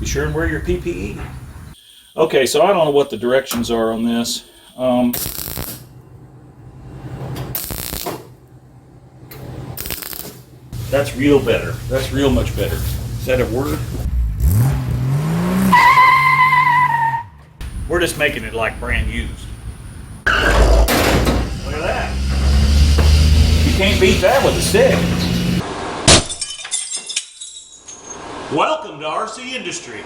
Be sure and wear your PPE. Okay, so I don't know what the directions are on this. That's real better. That's real much better. Is that a word? We're just making it like brand used. Look at that. You can't beat that with a stick. Welcome to RCindustry.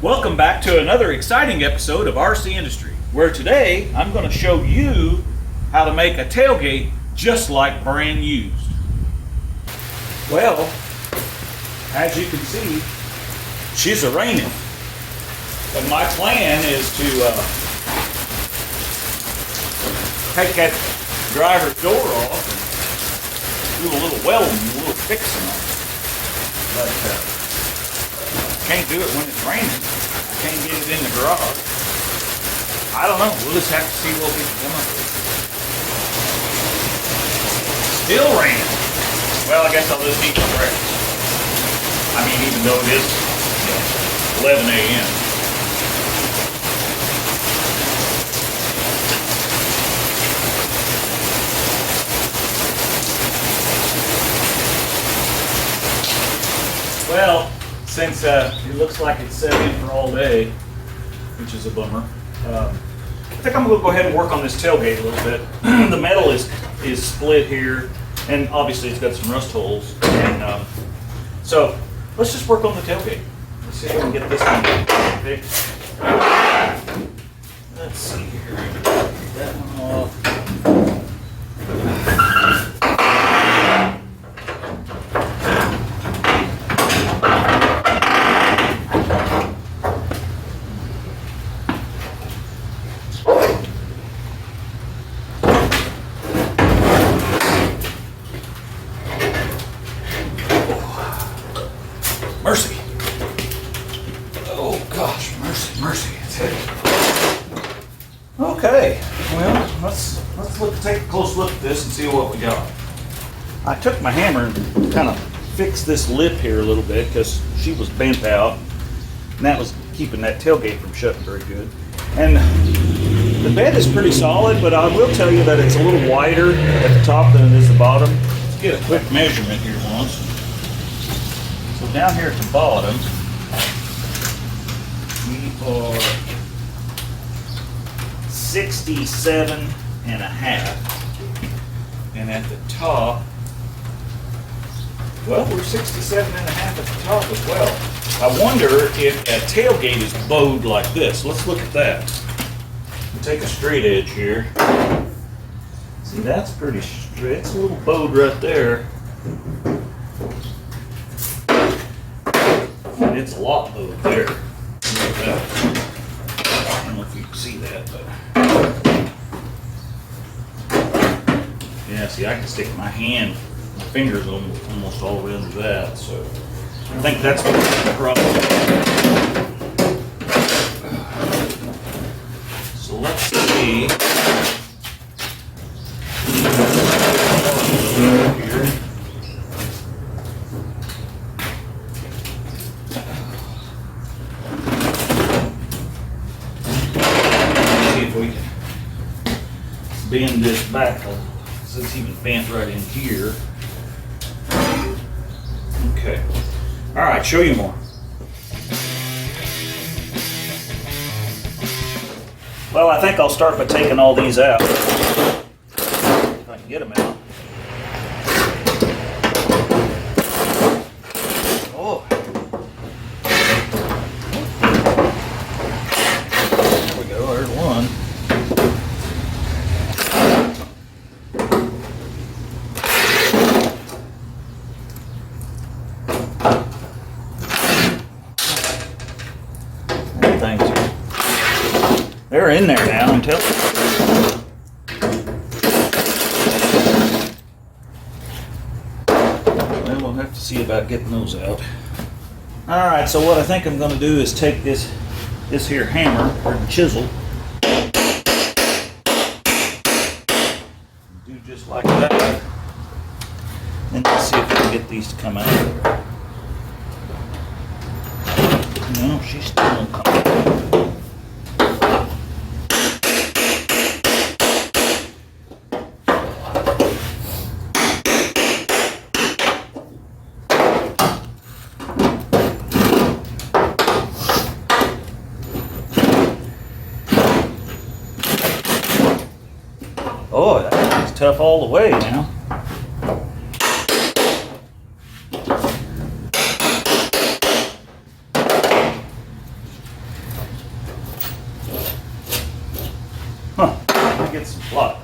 Welcome back to another exciting episode of RCindustry, where today I'm going to show you how to make a tailgate just like brand used. Well, as you can see, she's a-raining. But my plan is to take that driver's door off and do a little welding, a little fixing on it. But can't do it when it's raining. I can't get it in the garage. I don't know. We'll just have to see what we can come up with. Still raining. Well, I guess I'll just eat my breakfast. I mean, even though it is 11 a.m. Well, since it looks like it's set in for all day, which is a bummer, I think I'm going to go ahead and work on this tailgate a little bit. The metal is split here, and obviously it's got some rust holes. And so let's just work on the tailgate. Let's see if we can get this one fixed. Let's see here. Get that one off. Mercy. Oh gosh, mercy. It's heavy. Okay, well, let's take a close look at this and see what we got. I took my hammer and kind of fixed this lip here a little bit because she was bent out, and that was keeping that tailgate from shutting very good. And the bed is pretty solid, but I will tell you that it's a little wider at the top than it is the bottom. Let's get a quick measurement here once. So down here at the bottom, we are 67.5, and at the top, well, we're 67.5 at the top as well. I wonder if a tailgate is bowed like this. Let's look at that. We'll take a straight edge here. See, that's pretty straight. It's a little bowed right there. And it's a lot bowed there. Look at that. I don't know if you can see that, but yeah, see, I can stick my fingers almost all the way under that, so I think that's what the problem is. So let's see. Here. See if we can bend this back. So it's even bent right in here. Okay. All right, show you more. Well, I think I'll start by taking all these out. If I can get them out. Oh. There we go, there's one. They're in there now, I'm telling you. Well, we'll have to see about getting those out. Alright, so what I think I'm going to do is take this here hammer, or chisel, do just like that. And let's see if we can get these to come out. No, she still won't come out. Oh, that thing's tough all the way now. Huh, let me get some pliers.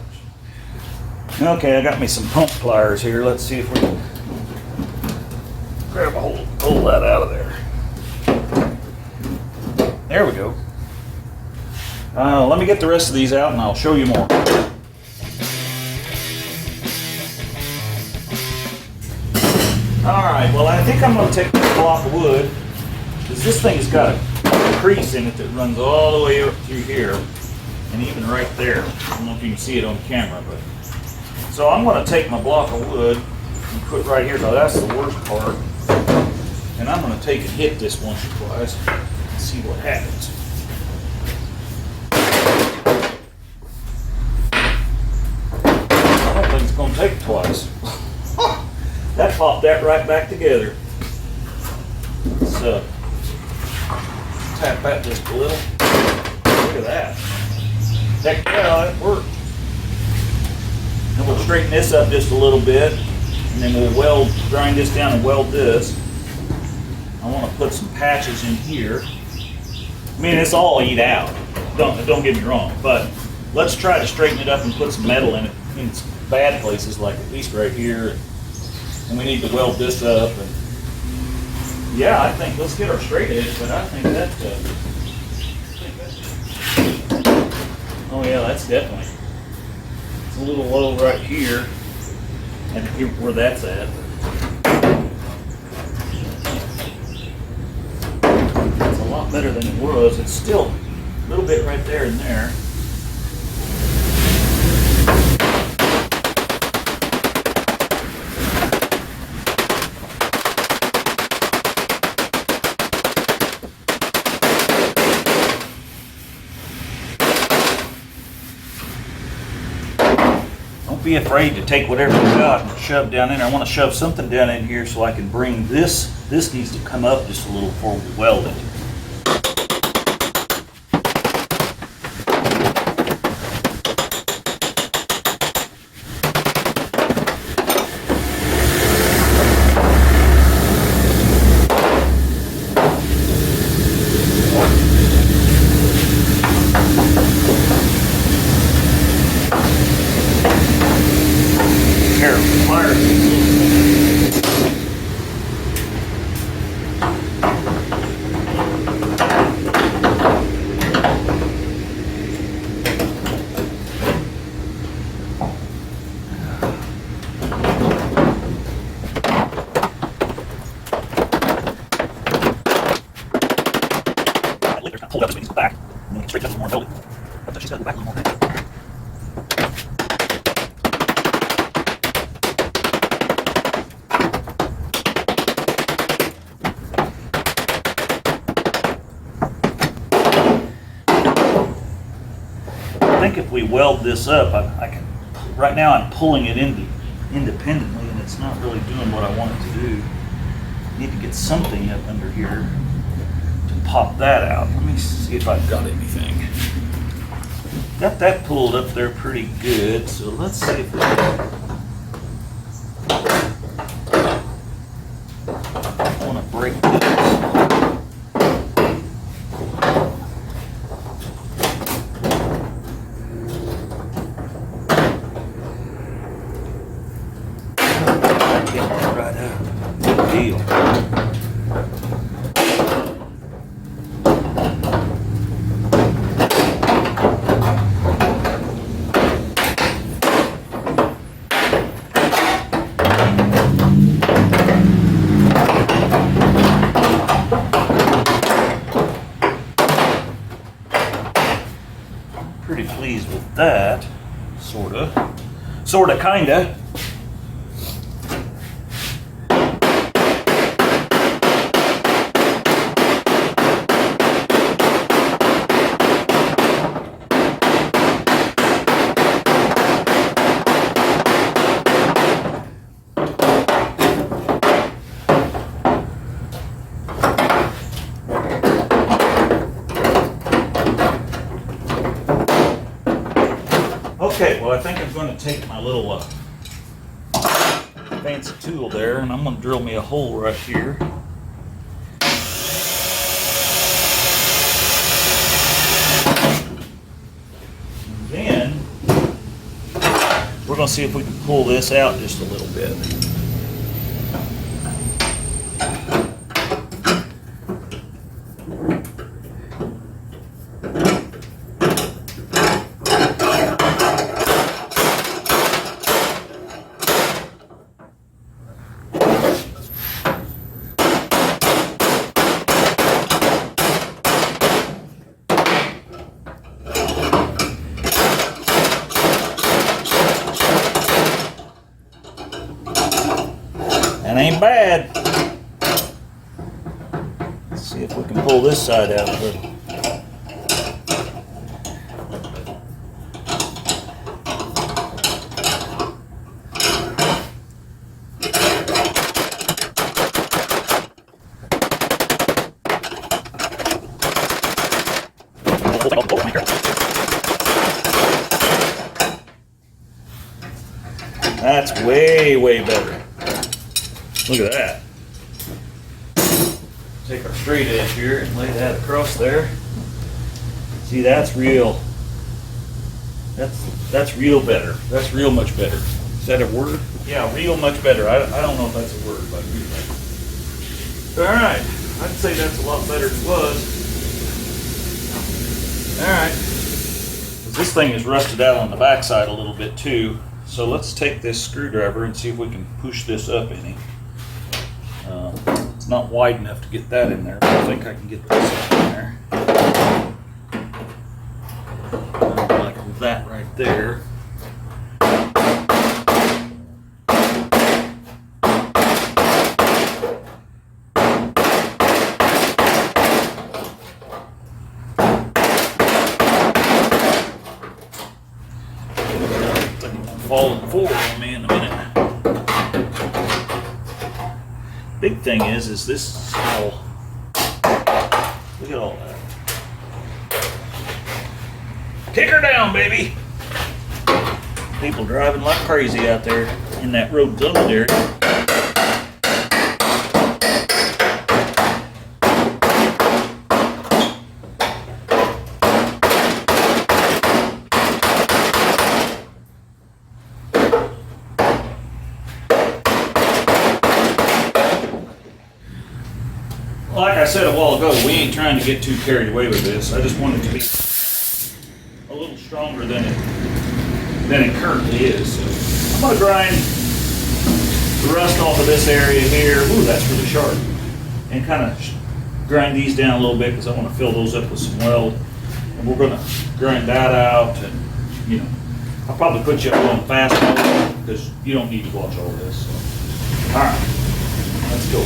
Okay, I got me some pump pliers here. Let's see if we can grab a hold, pull that out of there. There we go. Let me get the rest of these out and I'll show you more. Alright, well I think I'm going to take this block of wood, because this thing's got a crease in it that runs all the way up through here, and even right there. I don't know if you can see it on camera, but... So I'm going to take my block of wood and put right here, now that's the worst part, and I'm going to take and hit this once or twice and see what happens. I don't think it's going to take twice. That popped that right back together. So, tap that just a little. Look at that. Heck yeah, that worked. And we'll straighten this up just a little bit, and then we'll grind this down and weld this. I want to put some patches in here. I mean, it's all eat out. Don't get me wrong, but let's try to straighten it up and put some metal in it. In bad places, like at least right here. And we need to weld this up, and yeah, I think let's get our straight edge, but I think that, oh yeah, that's definitely, it's a little low right here, and here where that's at. It's a lot better than it was. It's still a little bit right there and there. Be afraid to take whatever you got and shove down in there. I want to shove something down in here so I can bring this needs to come up just a little before we weld it. Pull up as we get back, and then straighten up a little more and build it. But she's got to go back a little more. I think if we weld this up, I can. Right now, I'm pulling it independently, and it's not really doing what I want it to do. I need to get something up under here to pop that out. Let me see if I've got anything. Got that pulled up there pretty good, so let's see if we can. I want to break this. Right out. Good deal. Pretty pleased with that, sorta, kinda. Okay, well I think I'm going to take my little fancy tool there and I'm going to drill me a hole right here. And then we're going to see if we can pull this out just a little bit. That ain't bad. Let's see if we can pull this side out a little. That's way, way better. Look at that. Take our straight edge here and lay that across there. See, that's real. That's real better. That's real much better. Is that a word? Yeah, real much better. I don't know if that's a word, but real better. All right. I'd say that's a lot better than it was. All right. This thing is rusted out on the backside a little bit too. So let's take this screwdriver and see if we can push this up any. It's not wide enough to get that in there, but I think I can get this up in there. Like that right there. Falling forward on me in a minute. Big thing is this all, look at all that. Kick her down, baby. People driving like crazy out there in that road zone area. Like I said a while ago, we ain't trying to get too carried away with this. I just want it to be a little stronger than it currently is. So I'm going to grind the rust off of this area here. Ooh, that's really sharp. And kind of grind these down a little bit because I want to fill those up with some weld. And we're going to grind that out. And, you know, I'll probably put you up on fast mode because you don't need to watch all this. So. All right, let's go.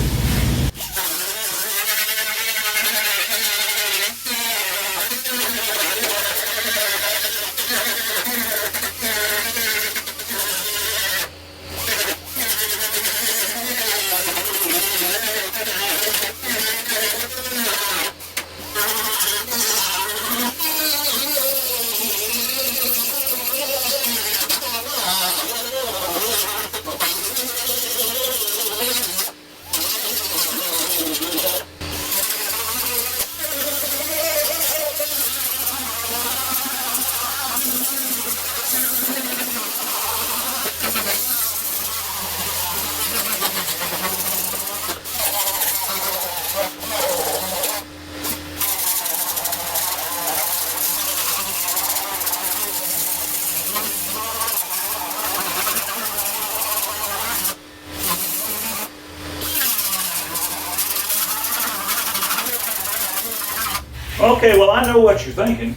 Okay, well, I know what you're thinking.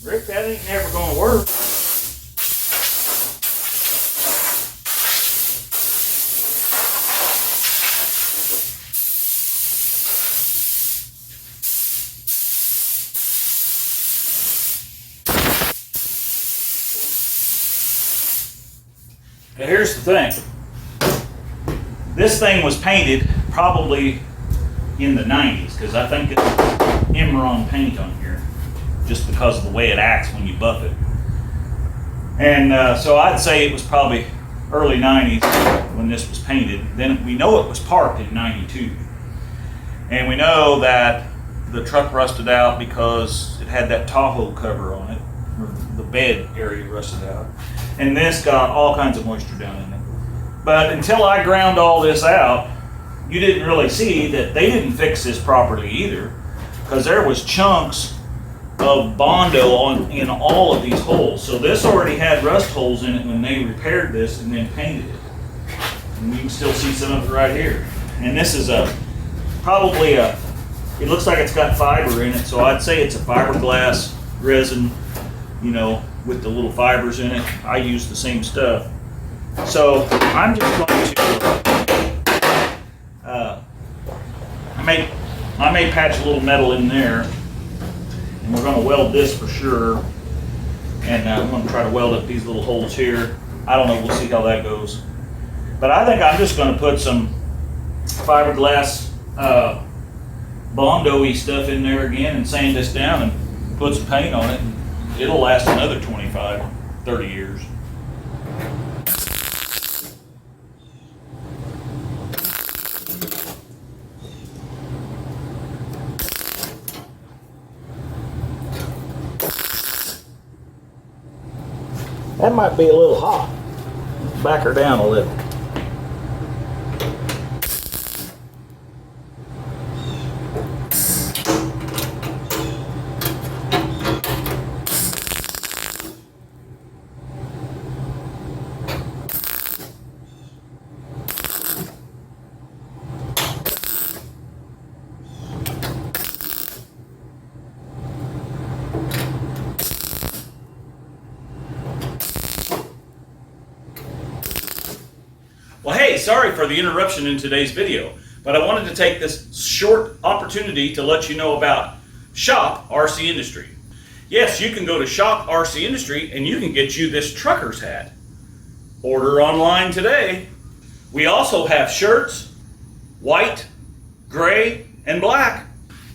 Rick, that ain't never gonna work. Now, here's the thing. This thing was painted probably in the 90s, because I think it's Emerald paint on here. just because of the way it acts when you buff it. And so I'd say it was probably early 90s when this was painted. Then we know it was parked in 92. And we know that the truck rusted out because it had that Tahoe cover on it, or the bed area rusted out. And this got all kinds of moisture down in it. But until I ground all this out, you didn't really see that they didn't fix this properly either, because there was chunks of bondo in all of these holes. So this already had rust holes in it when they repaired this and then painted it. And you can still see some of it right here. And this is probably it looks like it's got fiber in it, so I'd say it's a fiberglass resin, you know, with the little fibers in it. I use the same stuff. So I'm just going to, I may patch a little metal in there, and we're going to weld this for sure. And I'm going to try to weld up these little holes here. I don't know, we'll see how that goes. But I think I'm just going to put some fiberglass bondo-y stuff in there again and sand this down and put some paint on it. And it'll last another 25, 30 years. That might be a little hot. Back her down a little. Well, hey, sorry for the interruption in today's video, but I wanted to take this short opportunity to let you know about Shop RCindustry. Yes, you can go to Shop RCindustry and you can get you this trucker's hat. Order online today. We also have shirts, white, gray, and black.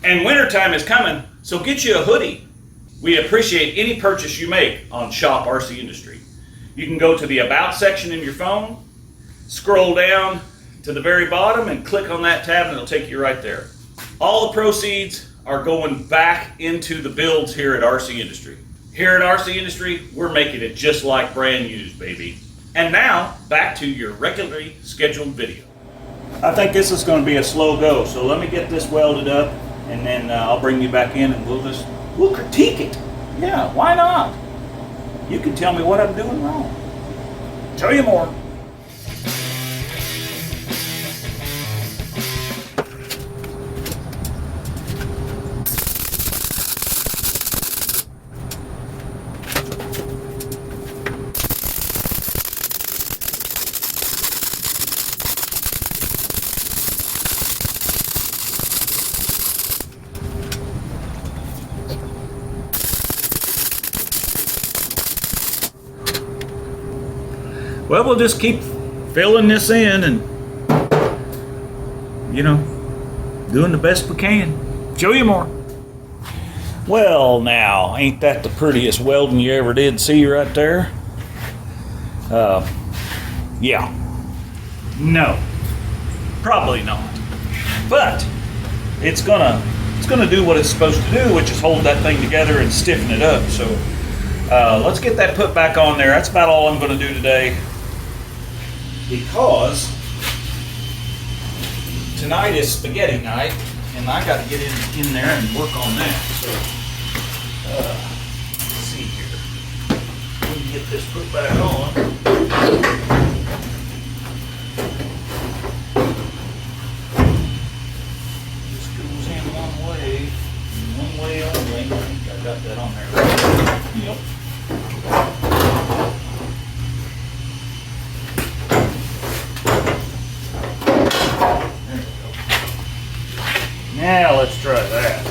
And wintertime is coming, so get you a hoodie. We appreciate any purchase you make on Shop RCindustry. You can go to the About section in your phone, scroll down to the very bottom and click on that tab and it'll take you right there. All the proceeds are going back into the builds here at RCindustry. Here at RCindustry, we're making it just like brand used, baby. And now, back to your regularly scheduled video. I think this is going to be a slow go, so let me get this welded up and then I'll bring you back in and we'll critique it. Yeah, why not? You can tell me what I'm doing wrong. Show you more. Well, we'll just keep filling this in and, you know, doing the best we can. Show you more. Well, now, ain't that the prettiest welding you ever did see right there? Yeah. No. Probably not. But it's gonna do what it's supposed to do, which is hold that thing together and stiffen it up. So let's get that put back on there. That's about all I'm gonna do today, because tonight is spaghetti night and I got to get in there and work on that. So let's see here. Let me get this put back on. This goes in one way only. I think I got that on there right. Yep. Now let's try that.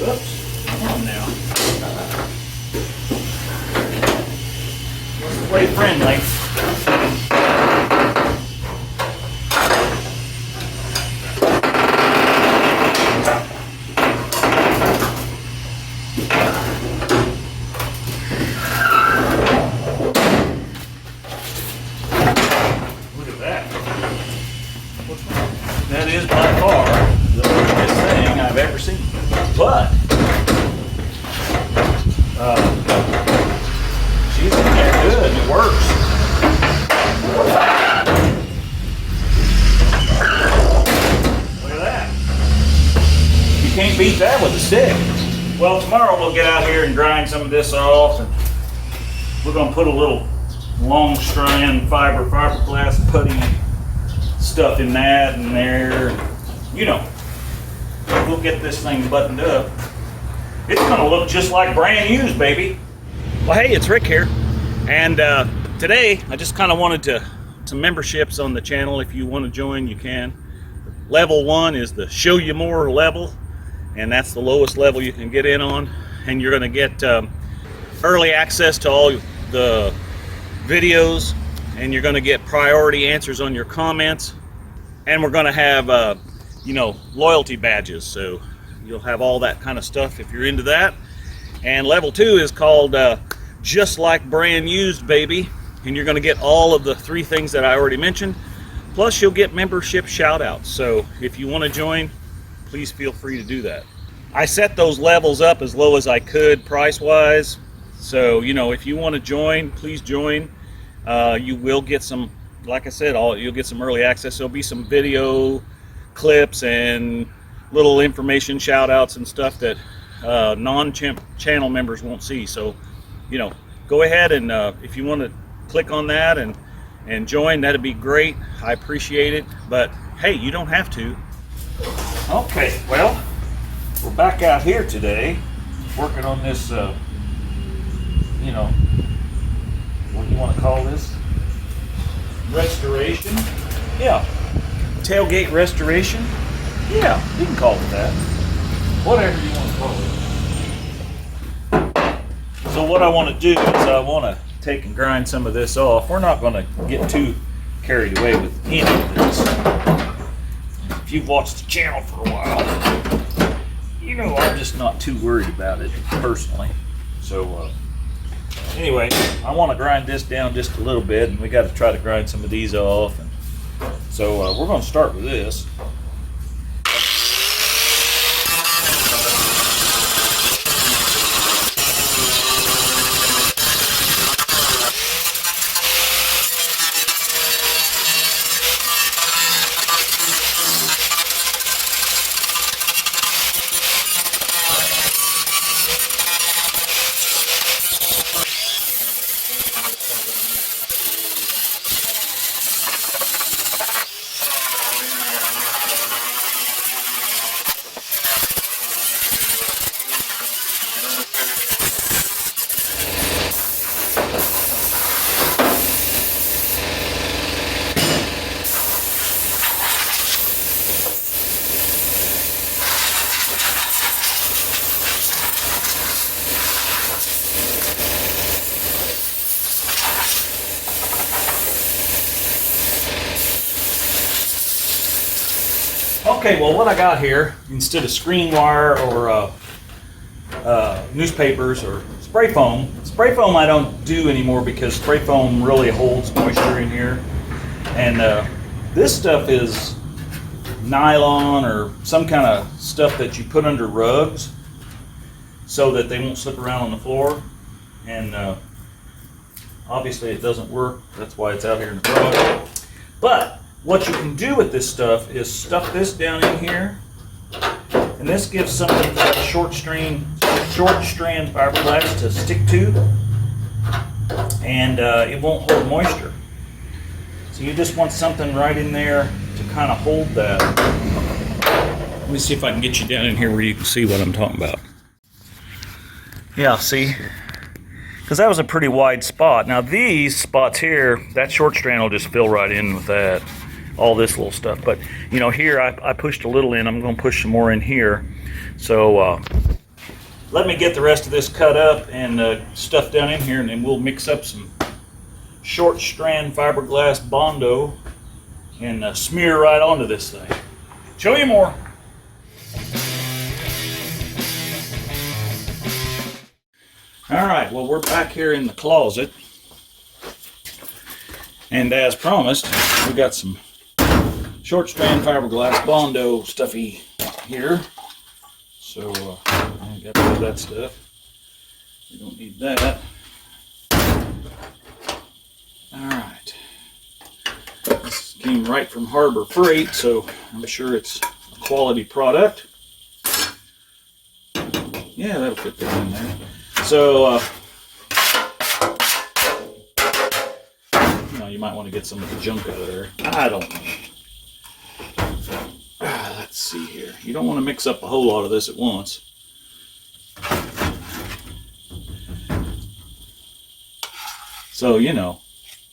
Oops, come on now. That is by far the biggest thing I've ever seen. But she's in there good and it works. Look at that. You can't beat that with a stick. Well, tomorrow we'll get out here and grind some of this off, and we're going to put a little long strand fiberglass putty stuff in that and there. You know, we'll get this thing buttoned up. It's going to look just like brand used, baby. Well, hey, it's Rick here, and today I just kind of wanted some memberships on the channel. If you want to join, you can. Level 1 is the show you more level, and that's the lowest level you can get in on, and you're going to get early access to all the videos, and you're going to get priority answers on your comments, and we're going to have you know, loyalty badges, so you'll have all that kind of stuff if you're into that. And level 2 is called just like brand used, baby, and you're going to get all of the 3 things that I already mentioned, plus you'll get membership shout outs. So if you want to join, please feel free to do that. I set those levels up as low as I could price wise, so you know, if you want to join, please join. You will get some, like I said, you'll get some early access. There'll be some video clips and little information shout outs and stuff that non-channel members won't see. So you know, go ahead and if you want to click on that and join, that'd be great. I appreciate it, but hey, you don't have to. Okay, well, we're back out here today working on this you know, what do you want to call this? Restoration? Yeah. Tailgate restoration? Yeah, you can call it that. Whatever you want to call it. So what I want to do is I want to take and grind some of this off. We're not going to get too carried away with any of this. If you've watched the channel for a while, you know I'm just not too worried about it personally. So anyway, I want to grind this down just a little bit, and we got to try to grind some of these off. And so we're going to start with this. Okay, well, what I got here, instead of screen wire or newspapers or spray foam I don't do anymore because spray foam really holds moisture in here. And this stuff is nylon or some kind of stuff that you put under rugs so that they won't slip around on the floor. And obviously it doesn't work, that's why it's out here in the garage. But what you can do with this stuff is stuff this down in here, and this gives something for that short strand fiberglass to stick to, and it won't hold moisture. So you just want something right in there to kind of hold that. Let me see if I can get you down in here where you can see what I'm talking about. Yeah, see? Because that was a pretty wide spot. Now these spots here, that short strand will just fill right in with that. All this little stuff, but you know, here I pushed a little in. I'm going to push some more in here. So let me get the rest of this cut up and stuff down in here, and then we'll mix up some short strand fiberglass bondo and smear right onto this thing. Show you more. All right, well, we're back here in the closet, and as promised, we got some short strand fiberglass bondo stuffy here. So I got rid of that stuff. We don't need that. Alright. This came right from Harbor Freight, so I'm sure it's a quality product. Yeah, that'll fit that in there. So, you might want to get some of the junk out of there. I don't know. Let's see here. You don't want to mix up a whole lot of this at once. So, you know,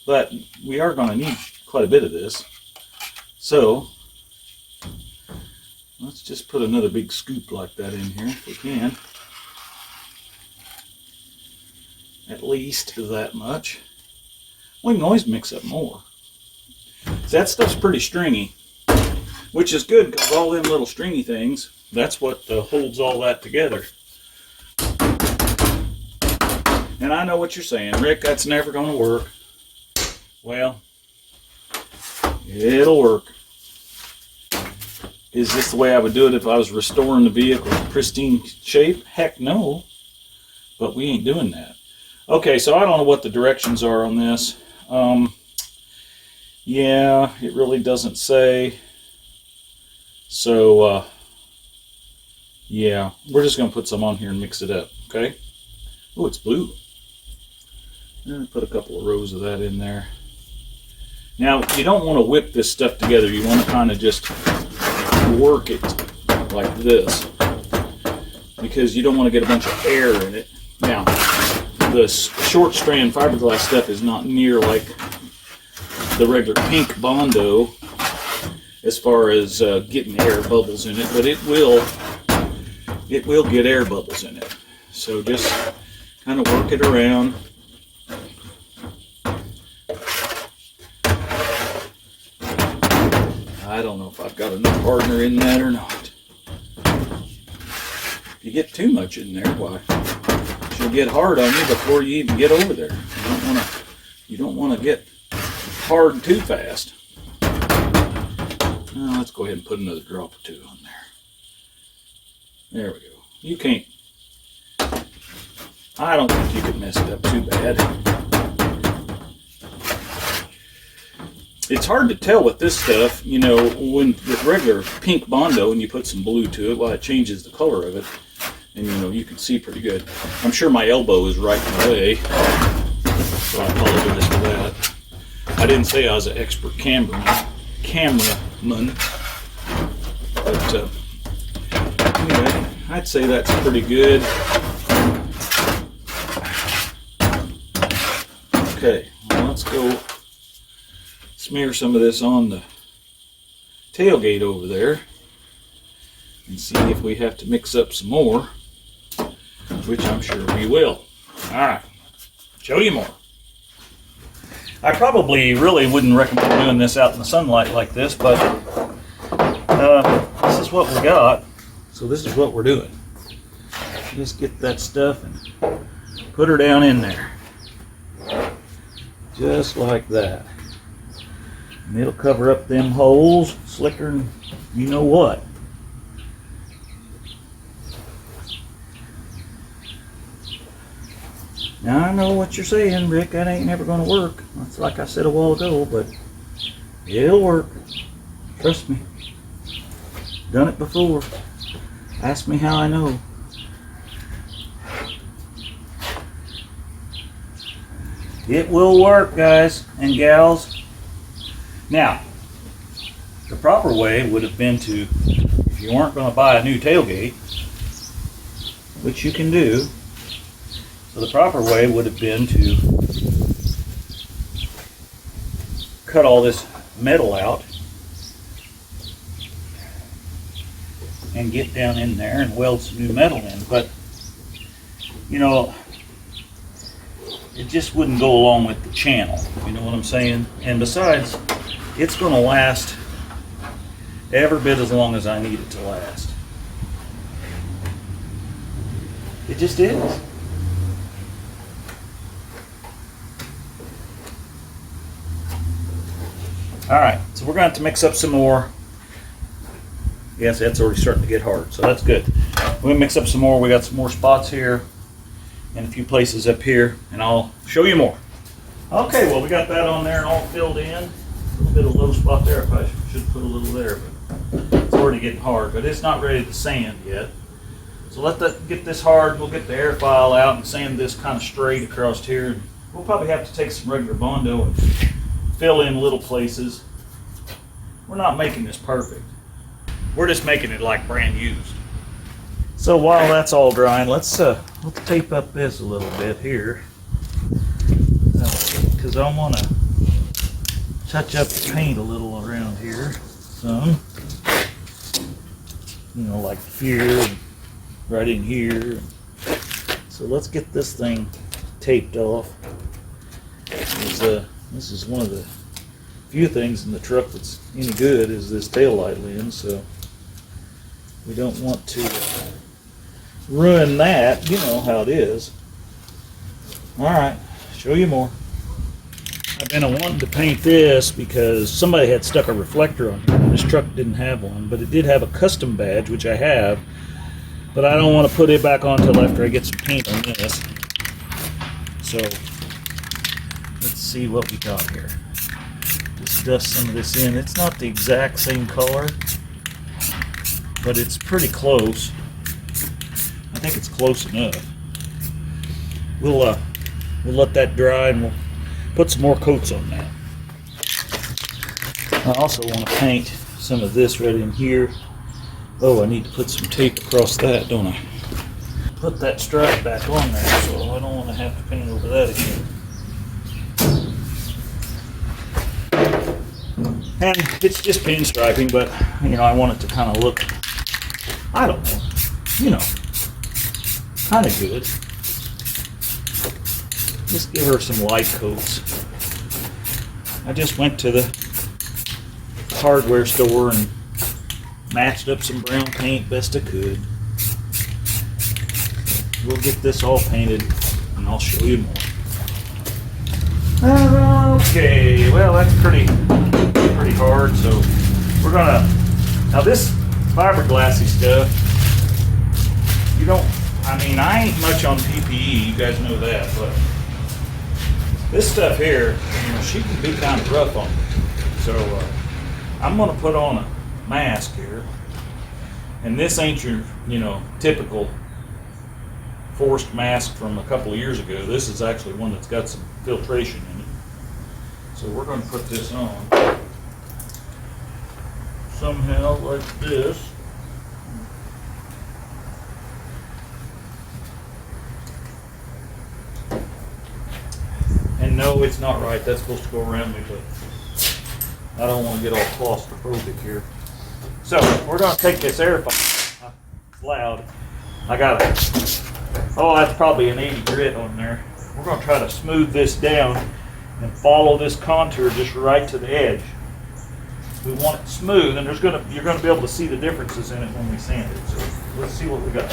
but we are going to need quite a bit of this. So, let's just put another big scoop like that in here if we can. At least that much. We can always mix up more. So that stuff's pretty stringy, which is good because all them little stringy things, that's what holds all that together. And I know what you're saying, Rick, that's never going to work. Well, it'll work. Is this the way I would do it if I was restoring the vehicle in pristine shape? Heck no. But we ain't doing that. Okay, so I don't know what the directions are on this. Yeah, it really doesn't say. So, yeah, we're just going to put some on here and mix it up, okay? Oh, it's blue. I'm going to put a couple of rows of that in there. Now, you don't want to whip this stuff together. You want to kind of just work it like this, because you don't want to get a bunch of air in it. Now, the short strand fiberglass stuff is not near like the regular pink bondo as far as getting air bubbles in it, but it will get air bubbles in it. So just kind of work it around. I don't know if I've got enough hardener in that or not. If you get too much in there, why, she'll get hard on you before you even get over there. You don't want to get hard too fast. Now let's go ahead and put another drop or two on there. There we go. You can't. I don't think you could mess it up too bad. It's hard to tell with this stuff, you know, when with regular pink bondo and you put some blue to it, well, it changes the color of it. And, you know, you can see pretty good. I'm sure my elbow is right in the way, so I apologize for that. I didn't say I was an expert cameraman, but anyway, I'd say that's pretty good. Okay, well, let's go smear some of this on the tailgate over there and see if we have to mix up some more, which I'm sure we will. Alright, show you more. I probably really wouldn't recommend doing this out in the sunlight like this, but this is what we got, so this is what we're doing. Just get that stuff and put her down in there. Just like that. And it'll cover up them holes slicker than you know what. Now I know what you're saying, Rick, that ain't never going to work. That's like I said a while ago, but it'll work. Trust me. Done it before. Ask me how I know. It will work, guys and gals. Now, the proper way would have been to, if you weren't going to buy a new tailgate, which you can do, so the proper way would have been to cut all this metal out and get down in there and weld some new metal in. But, you know, it just wouldn't go along with the channel, you know what I'm saying? And besides, it's going to last every bit as long as I need it to last. It just is. All right, so we're going to have to mix up some more. Yes, that's already starting to get hard, so that's good. We're going to mix up some more. We got some more spots here and a few places up here, and I'll show you more. Okay, well, we got that on there and all filled in. A little bit of low spot there. I probably should put a little there, but it's already getting hard, but it's not ready to sand yet. So let that get this hard. We'll get the air file out and sand this kind of straight across here. We'll probably have to take some regular bondo and fill in little places. We're not making this perfect. We're just making it like brand used. So while that's all drying, let's tape up this a little bit here, because I want to touch up the paint a little around here. Some, you know, like here, and right in here. So let's get this thing taped off. This is one of the few things in the truck that's any good is this taillight lens, so we don't want to ruin that. You know how it is. Alright, show you more. I've been wanting to paint this because somebody had stuck a reflector on here. This truck didn't have one, but it did have a custom badge, which I have, but I don't want to put it back on until after I get some paint on this. So let's see what we got here. Just dust some of this in. It's not the exact same color, but it's pretty close. I think it's close enough. We'll let that dry and we'll put some more coats on that. I also want to paint some of this right in here. Oh, I need to put some tape across that, don't I? Put that stripe back on there, so I don't want to have to paint over that again. And it's just pinstriping, but you know, I want it to kind of look, I don't know, you know, kind of good. Just give her some light coats. I just went to the hardware store and matched up some brown paint best I could. We'll get this all painted and I'll show you more. Okay, well that's pretty hard, so we're gonna, now this fiberglassy stuff, you don't, I mean, I ain't much on PPE, you guys know that, but this stuff here, you know, she can be kind of rough on me. So I'm gonna put on a mask here, and this ain't your, you know, typical forced mask from a couple of years ago. This is actually one that's got some filtration in it. So we're going to put this on somehow like this. And no, it's not right. That's supposed to go around me, but I don't want to get all claustrophobic here. So we're going to take this air file. It's loud. I got it. Oh, that's probably an 80 grit on there. We're going to try to smooth this down and follow this contour just right to the edge. We want it smooth, and you're going to be able to see the differences in it when we sand it. So let's see what we got.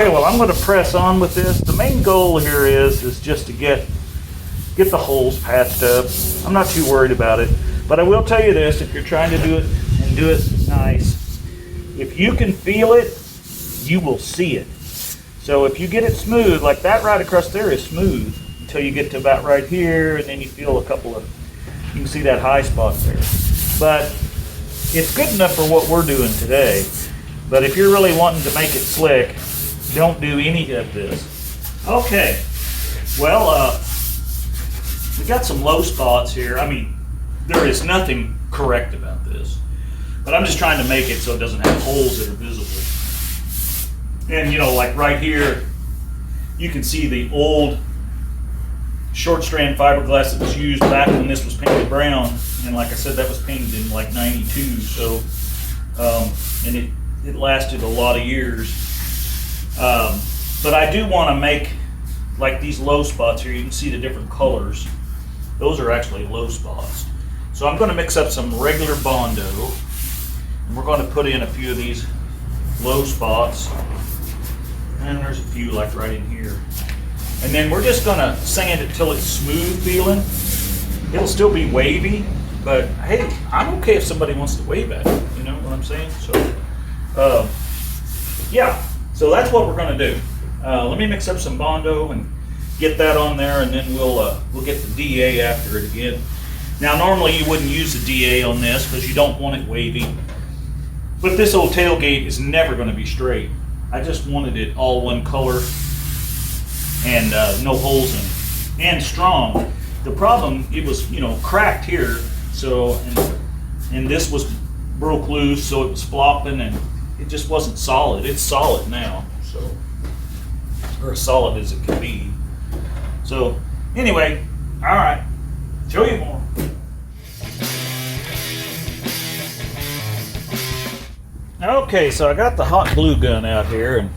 Okay, well, I'm going to press on with this. The main goal here is just to get the holes patched up. I'm not too worried about it, but I will tell you this: if you're trying to do it and do it nice, if you can feel it, you will see it. So if you get it smooth, like that right across there is smooth until you get to about right here, and then you feel a couple of, you can see that high spot there. But it's good enough for what we're doing today. But if you're really wanting to make it slick, don't do any of this. Okay, well, we got some low spots here. I mean, there is nothing correct about this, but I'm just trying to make it so it doesn't have holes that are visible. And you know, like right here, you can see the old short strand fiberglass that was used back when this was painted brown. And like I said, that was painted in like 92, so, and it lasted a lot of years. But I do want to make like these low spots here. You can see the different colors. Those are actually low spots. So I'm going to mix up some regular bondo, and we're going to put in a few of these low spots. And there's a few like right in here. And then we're just going to sand it till it's smooth feeling. It'll still be wavy, but hey, I'm okay if somebody wants to wave at it. You know what I'm saying? So, yeah. So that's what we're going to do. Let me mix up some bondo and get that on there, and then we'll get the DA after it again. Now, normally you wouldn't use the DA on this because you don't want it wavy, but this old tailgate is never going to be straight. I just wanted it all one color and no holes in it, and strong. The problem, it was, you know, cracked here, so and this was broke loose, so it was flopping, and it just wasn't solid. It's solid now, so, or as solid as it can be. So anyway, all right, show you more. Okay, so I got the hot glue gun out here, and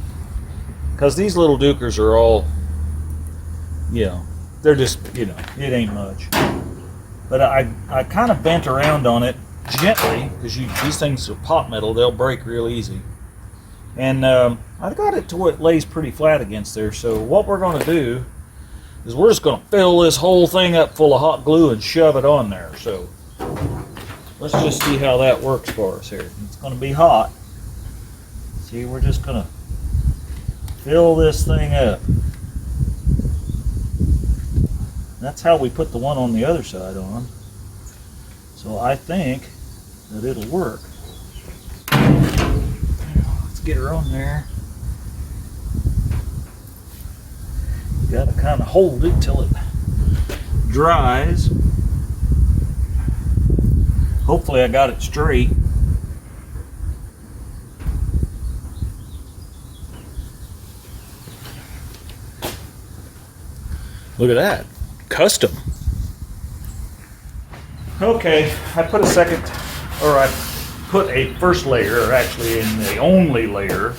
because these little dukers are all, you know, they're just, you know, it ain't much. But I kind of bent around on it gently, because these things are pot metal, they'll break real easy. And I got it to where it lays pretty flat against there. So what we're going to do is we're just going to fill this whole thing up full of hot glue and shove it on there. So let's just see how that works for us here. It's going to be hot. See, we're just going to fill this thing up. That's how we put the one on the other side on. So I think that it'll work. Let's get her on there. You gotta kind of hold it till it dries. Hopefully I got it straight. Look at that. Custom. Okay, I put I put a first layer, or actually in the only layer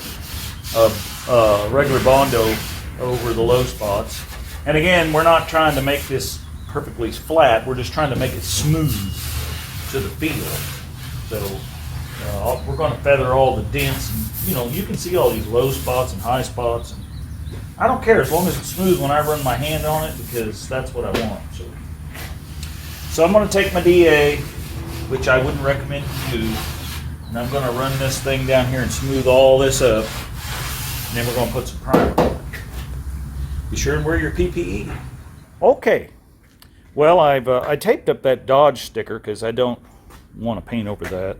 of regular bondo over the low spots. And again, we're not trying to make this perfectly flat, we're just trying to make it smooth to the feel. So we're going to feather all the dents, and you know, you can see all these low spots and high spots, and I don't care as long as it's smooth when I run my hand on it, because that's what I want. So I'm going to take my DA, which I wouldn't recommend you do, and I'm going to run this thing down here and smooth all this up, and then we're going to put some primer on it. Be sure and wear your PPE. Okay, well, I taped up that Dodge sticker because I don't want to paint over that.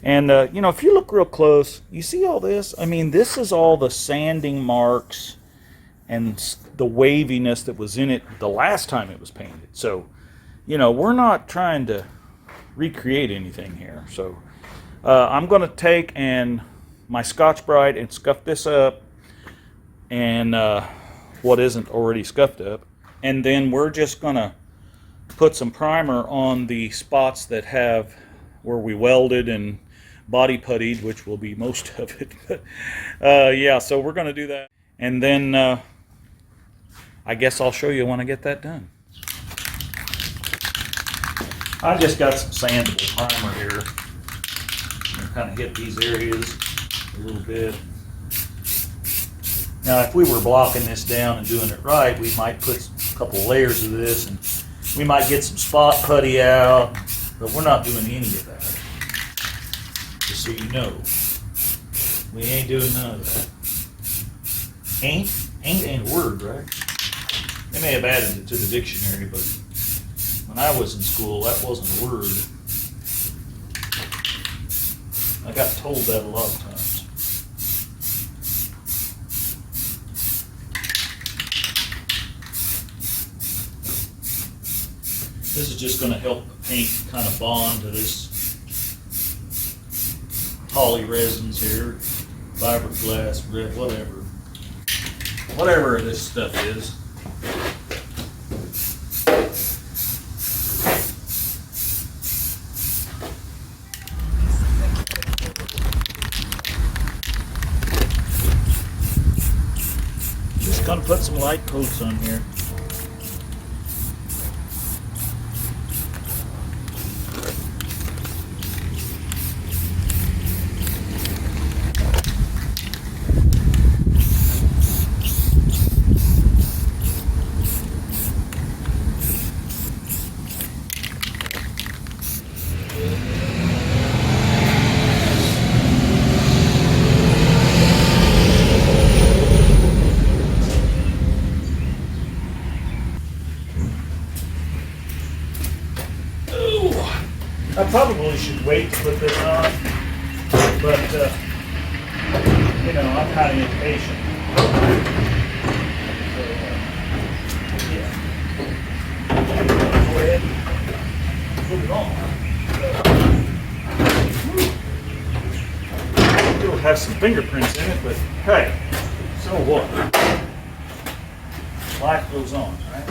And you know, if you look real close, you see all this? I mean, this is all the sanding marks and the waviness that was in it the last time it was painted. So, you know, we're not trying to recreate anything here. So I'm going to take my Scotch-Brite and scuff this up, and what isn't already scuffed up, and then we're just going to put some primer on the spots that have where we welded and body puttied, which will be most of it. But yeah, so we're going to do that, and then I guess I'll show you when I get that done. I just got some sandable primer here. I'm kind of hit these areas a little bit. Now, if we were blocking this down and doing it right, we might put a couple layers of this, and we might get some spot putty out, but we're not doing any of that. Just so you know, we ain't doing none of that. Ain't a word, right? They may have added it to the dictionary, but when I was in school, that wasn't a word. I got told that a lot of times. This is just going to help the paint kind of bond to this poly resins here, fiberglass, whatever this stuff is. Just going to put some light coats on here. I probably should wait to put this on, but, you know, I'm kind of impatient. So, yeah. Go ahead and put it on. It'll have some fingerprints in it, but hey, so what? Life goes on, right?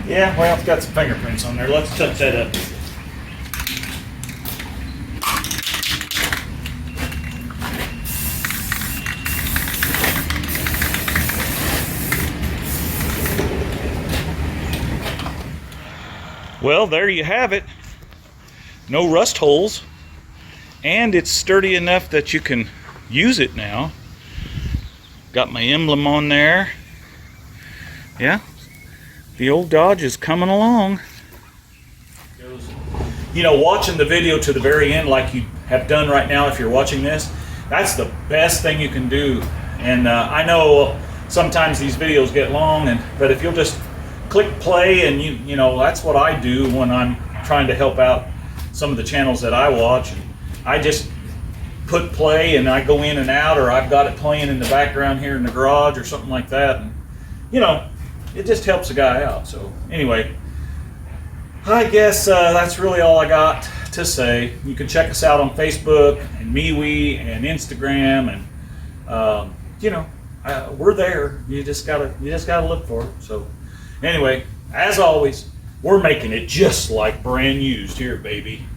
Yeah, well, it's got some fingerprints on there. Let's touch that up. Well, there you have it. No rust holes. And it's sturdy enough that you can use it now. Got my emblem on there. Yeah. The old Dodge is coming along. You know, watching the video to the very end like you have done right now, if you're watching this, that's the best thing you can do. And I know sometimes these videos get long, but if you'll just click play, and you know, that's what I do when I'm trying to help out some of the channels that I watch. I just put play and I go in and out, or I've got it playing in the background here in the garage or something like that. And, you know, it just helps a guy out. So anyway, I guess that's really all I got to say. You can check us out on Facebook and MeWe and Instagram, and you know, we're there. You just gotta look for it. So anyway, as always, we're making it just like brand used here, baby.